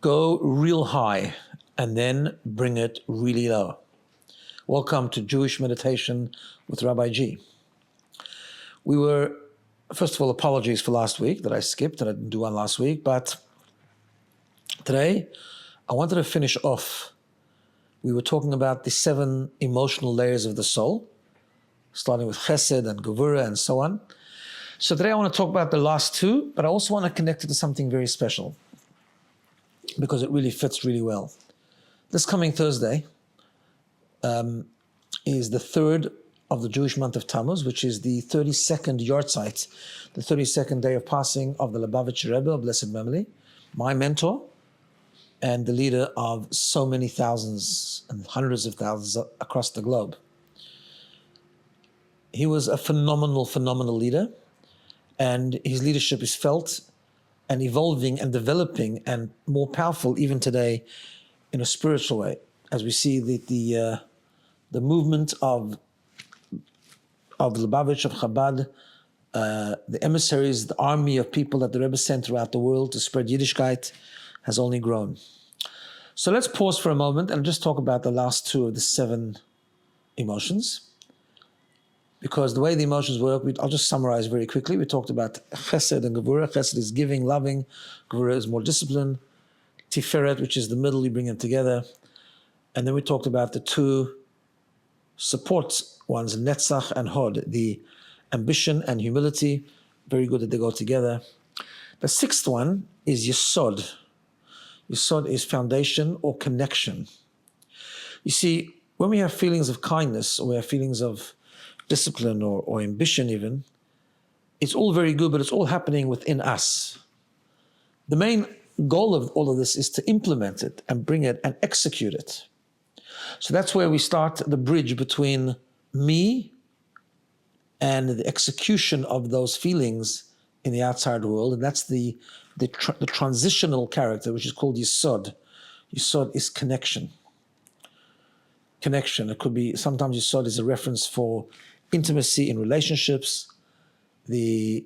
Go real high and then bring it really low. Welcome to Jewish Meditation with Rabbi G. First of all, apologies for last week that I skipped and I didn't do one last week, but today I wanted to finish off. We were talking about the 7 emotional layers of the soul, starting with Chesed and Gevurah and so on. So today I want to talk about the last 2, but I also want to connect it to something very special because it really fits really well. This coming Thursday is the 3rd of the Jewish month of Tammuz, which is the 32nd Yortzeit, the 32nd day of passing of the Lubavitcher Rebbe of blessed memory, my mentor, and the leader of so many thousands and hundreds of thousands across the globe. He was a phenomenal leader, and his leadership is felt and evolving and developing and more powerful even today in a spiritual way, as we see the movement of Lubavitch, of Chabad, the emissaries, the army of people that the Rebbe sent throughout the world to spread Yiddishkeit has only grown. So let's pause for a moment and just talk about the last 2 of the 7 emotions. Because the way the emotions work, I'll just summarize very quickly. We talked about Chesed and Gevurah. Chesed is giving, loving. Gevurah is more discipline. Tiferet, which is the middle, you bring them together. And then we talked about the 2 support ones, Netzach and Hod, the ambition and humility. Very good that they go together. The 6th one is Yesod. Yesod is foundation or connection. You see, when we have feelings of kindness, or we have feelings of discipline or ambition even, it's all very good, but it's all happening within us. The main goal of all of this is to implement it and bring it and execute it. So that's where we start the bridge between me and the execution of those feelings in the outside world, and that's the transitional character, which is called Yesod. Yesod is connection. Connection. It could be, sometimes Yesod is a reference for intimacy in relationships. In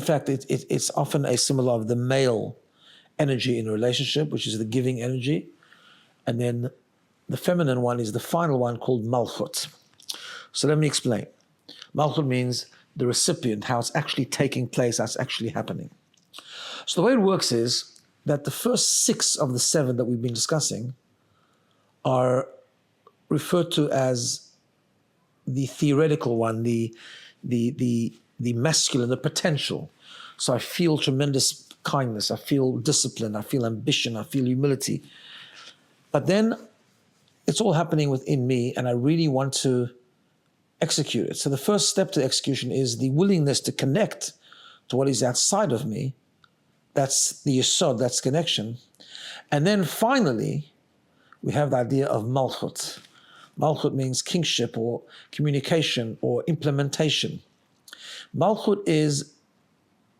fact, it's often a symbol of the male energy in a relationship, which is the giving energy. And then the feminine one is the final one, called Malchut. So let me explain. Malchut means the recipient, how it's actually taking place, how it's actually happening. So the way it works is that the first 6 of the 7 that we've been discussing are referred to as the theoretical one, the masculine, the potential. So I feel tremendous kindness, I feel discipline, I feel ambition, I feel humility. But then it's all happening within me, and I really want to execute it. So the first step to execution is the willingness to connect to what is outside of me. That's the yesod, that's connection. And then finally, we have the idea of Malchut. Malchut means kingship or communication or implementation. Malchut is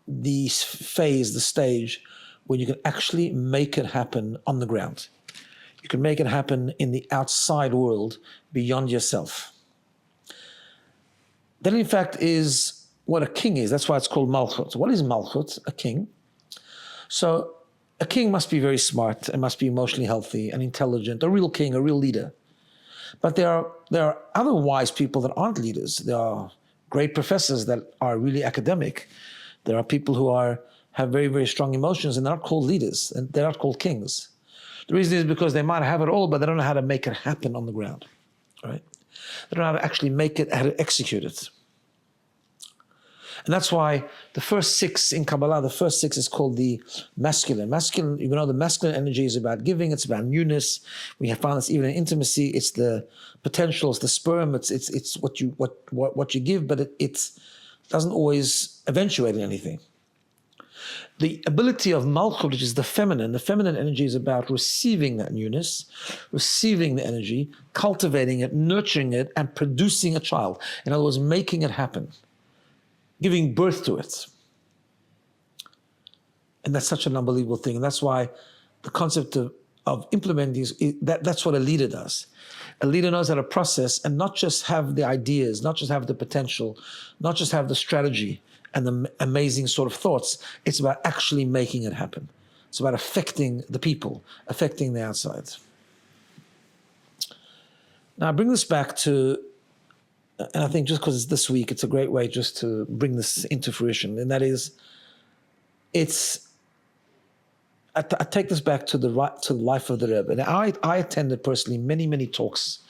the phase, the stage, when you can actually make it happen on the ground. You can make it happen in the outside world beyond yourself. That in fact is what a king is. That's why it's called Malchut. What is Malchut? A king. So a king must be very smart and must be emotionally healthy and intelligent, a real king, a real leader. But there are other wise people that aren't leaders. There are great professors that are really academic. There are people who have very, very strong emotions, and they're not called leaders, and they're not called kings. The reason is because they might have it all, but they don't know how to make it happen on the ground, right? They don't know how to actually make it, how to execute it. And that's why the first 6 in Kabbalah, the first 6 is called the masculine. Masculine, you know, the masculine energy is about giving, it's about newness. We have found this even in intimacy. It's the potential, it's the sperm, it's what you give, but it doesn't always eventuate in anything. The ability of Malchut, which is the feminine energy is about receiving that newness, receiving the energy, cultivating it, nurturing it, and producing a child. In other words, making it happen, giving birth to it. And that's such an unbelievable thing. And that's why the concept of implementing these, that's what a leader does. A leader knows how to process and not just have the ideas, not just have the potential, not just have the strategy and the amazing sort of thoughts. It's about actually making it happen. It's about affecting the people, affecting the outside. Now I bring this back to, and I think just because it's this week, it's a great way just to bring this into fruition. And that is, I take this back to the life of the Rebbe. And I attended personally many talks,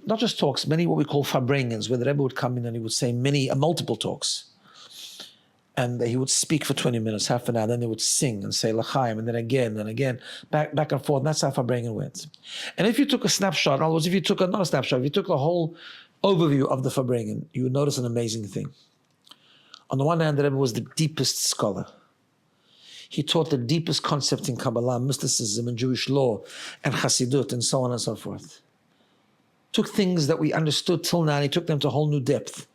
not just talks, many what we call farbrengens, where the Rebbe would come in and he would say multiple talks. And he would speak for 20 minutes, half an hour, then they would sing and say l'chaim, and then again, back and forth. And that's how farbrengen went. And if you took a snapshot, in other words, if you took not a snapshot, if you took the whole overview of the farbrengen, you would notice an amazing thing. On the one hand, the Rebbe was the deepest scholar. He taught the deepest concept in Kabbalah, mysticism, and Jewish law, and Chassidut, and so on and so forth. Took things that we understood till now, and he took them to a whole new depth.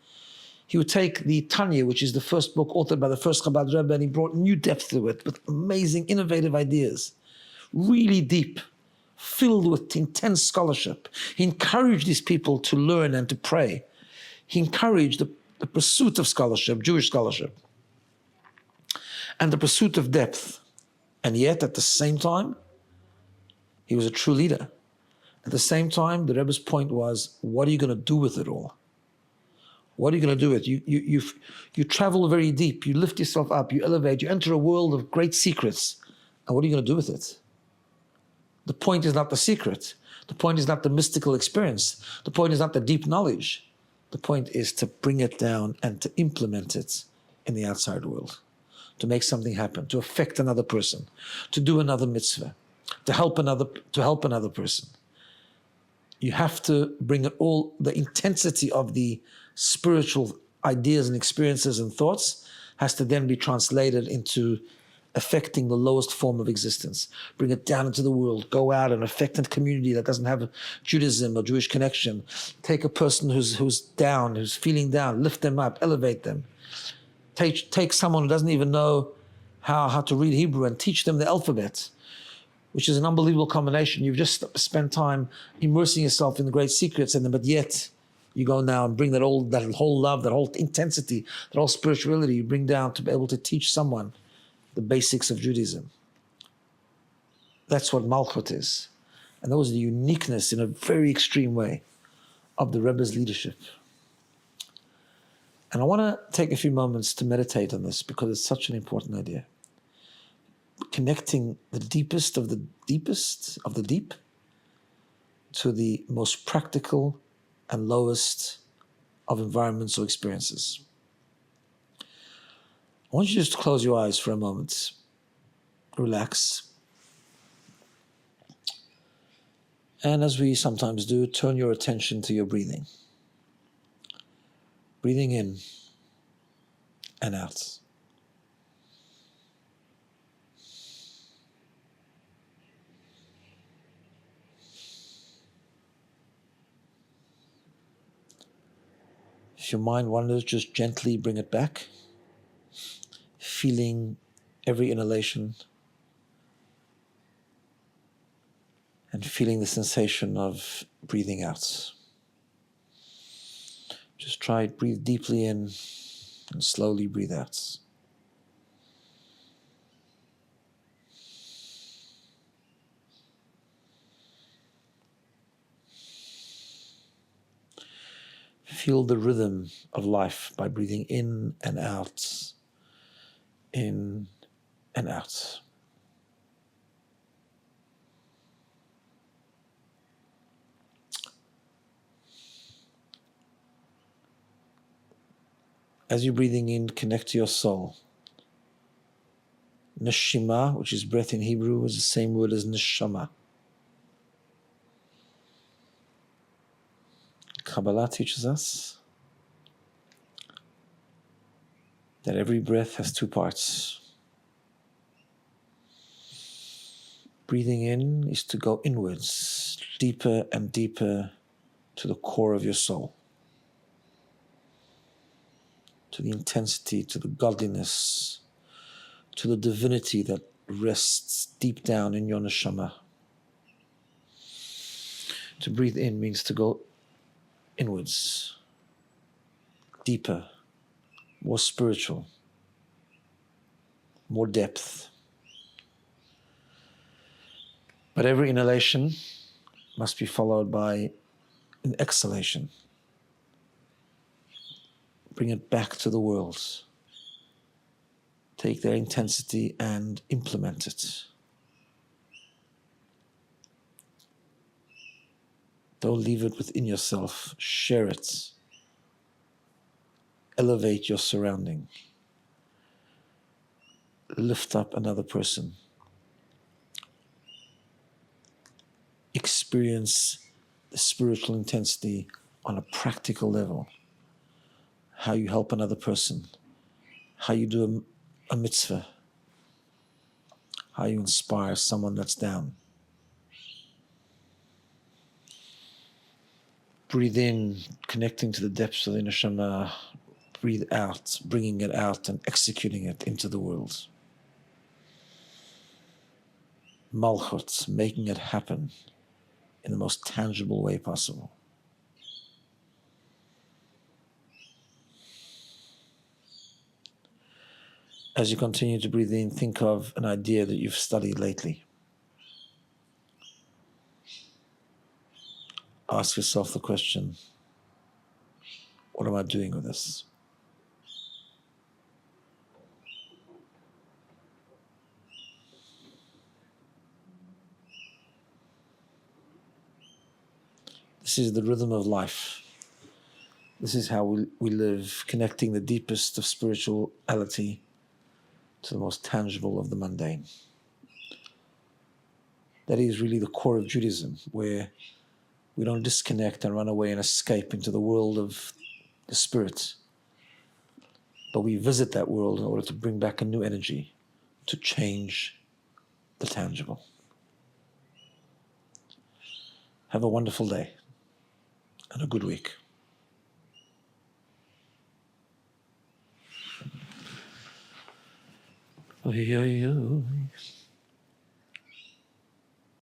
He would take the Tanya, which is the first book authored by the first Chabad Rebbe, and he brought new depth to it with amazing, innovative ideas. Really deep, filled with intense scholarship. He encouraged these people to learn and to pray. He encouraged the pursuit of scholarship, Jewish scholarship, and the pursuit of depth. And yet, at the same time, he was a true leader. At the same time, the Rebbe's point was, what are you going to do with it all? What are you going to do with it? You travel very deep, you lift yourself up, you elevate, you enter a world of great secrets. And what are you going to do with it? The point is not the secret. The point is not the mystical experience. The point is not the deep knowledge. The point is to bring it down and to implement it in the outside world, to make something happen, to affect another person, to do another mitzvah, to help another person. You have to bring it all, the intensity of the spiritual ideas and experiences and thoughts has to then be translated into affecting the lowest form of existence. Bring it down into the world, go out and affect a community that doesn't have Judaism or Jewish connection. Take a person who's down, who's feeling down, lift them up, elevate them. Take someone who doesn't even know how to read Hebrew and teach them the alphabet, which is an unbelievable combination. You've just spent time immersing yourself in the great secrets, but yet you go now and bring that whole love, that whole intensity, that whole spirituality, you bring down to be able to teach someone the basics of Judaism. That's what Malchut is. And that was the uniqueness in a very extreme way of the Rebbe's leadership. And I want to take a few moments to meditate on this because it's such an important idea. Connecting the deepest of the deep to the most practical and lowest of environments or experiences. I want you just to close your eyes for a moment. Relax. And as we sometimes do, turn your attention to your breathing. Breathing in and out. If your mind wanders, just gently bring it back, feeling every inhalation and feeling the sensation of breathing out. Just try it, breathe deeply in and slowly breathe out. Feel the rhythm of life by breathing in and out, in and out. As you're breathing in, connect to your soul. Neshima, which is breath in Hebrew, is the same word as neshama. Kabbalah teaches us that every breath has two parts. Breathing in is to go inwards, deeper and deeper to the core of your soul, to the intensity, to the godliness, to the divinity that rests deep down in your neshama. To breathe in means to go inwards, deeper, more spiritual, more depth. But every inhalation must be followed by an exhalation. Bring it back to the world. Take their intensity and implement it. Don't leave it within yourself. Share it. Elevate your surrounding. Lift up another person. Experience the spiritual intensity on a practical level. How you help another person. How you do a mitzvah. How you inspire someone that's down. Breathe in, connecting to the depths of the neshama. Breathe out, bringing it out and executing it into the world. Malchut, making it happen in the most tangible way possible. As you continue to breathe in, think of an idea that you've studied lately. Ask yourself the question, what am I doing with this? This is the rhythm of life. This is how we live, connecting the deepest of spirituality to the most tangible of the mundane. That is really the core of Judaism, where we don't disconnect and run away and escape into the world of the spirit, but we visit that world in order to bring back a new energy, to change the tangible. Have a wonderful day and a good week. Oy, oy, oy.